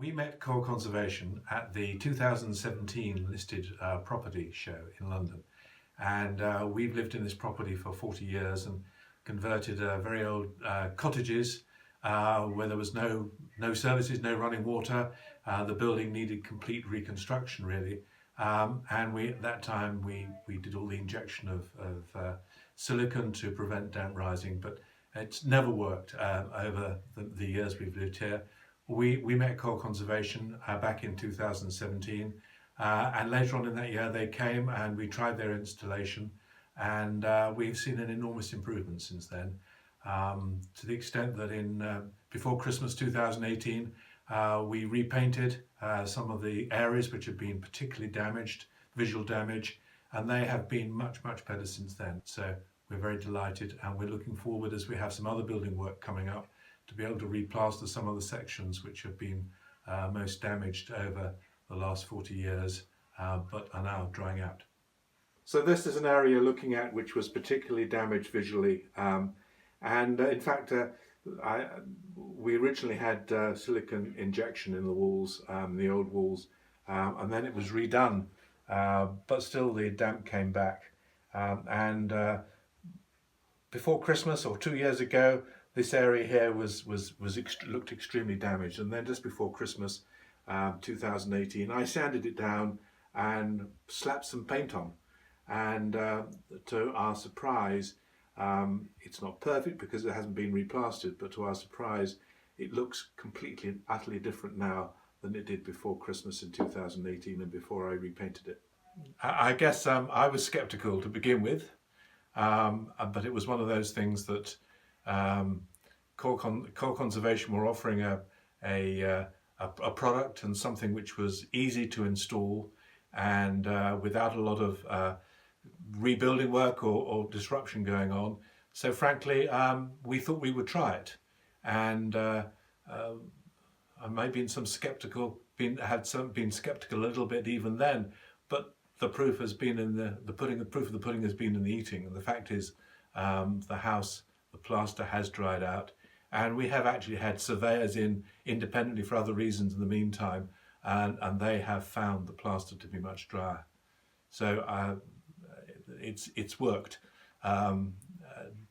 We met Coal Conservation at the 2017 listed property show in London, and we've lived in this property for 40 years and converted very old cottages where there was no services, no running water. The building needed complete reconstruction really, and at that time we did all the injection of silicon to prevent damp rising, but it's never worked over the years we've lived here. We met Coal Conservation back in 2017, and later on in that year they came and we tried their installation, and we've seen an enormous improvement since then, to the extent that before Christmas 2018 we repainted some of the areas which had been particularly damaged, visual damage, and they have been much better since then. So we're very delighted, and we're looking forward, as we have some other building work coming up, to be able to replaster some of the sections which have been most damaged over the last 40 years, but are now drying out. So this is an area looking at which was particularly damaged visually, and in fact we originally had silicone injection in the walls, the old walls, and then it was redone, but still the damp came back, and before Christmas, or 2 years ago, this area here looked extremely damaged, and then just before Christmas 2018 I sanded it down and slapped some paint on, and to our surprise, it's not perfect because it hasn't been replastered, but to our surprise it looks completely and utterly different now than it did before Christmas in 2018 and before I repainted it. I guess I was sceptical to begin with, but it was one of those things that Coal Conservation were offering a product and something which was easy to install, and without a lot of rebuilding work or disruption going on. So frankly, we thought we would try it, and I might have been skeptical a little bit even then, but the proof has been in the pudding. The proof of the pudding has been in the eating, and the fact is, the plaster has dried out, and we have actually had surveyors in independently for other reasons in the meantime, and they have found the plaster to be much drier. So it's worked.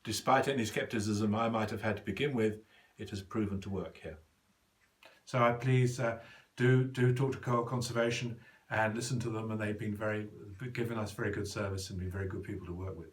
Despite any skepticism I might have had to begin with, it has proven to work here. So please do talk to Coal Conservation and listen to them, and they've been given us very good service and been very good people to work with.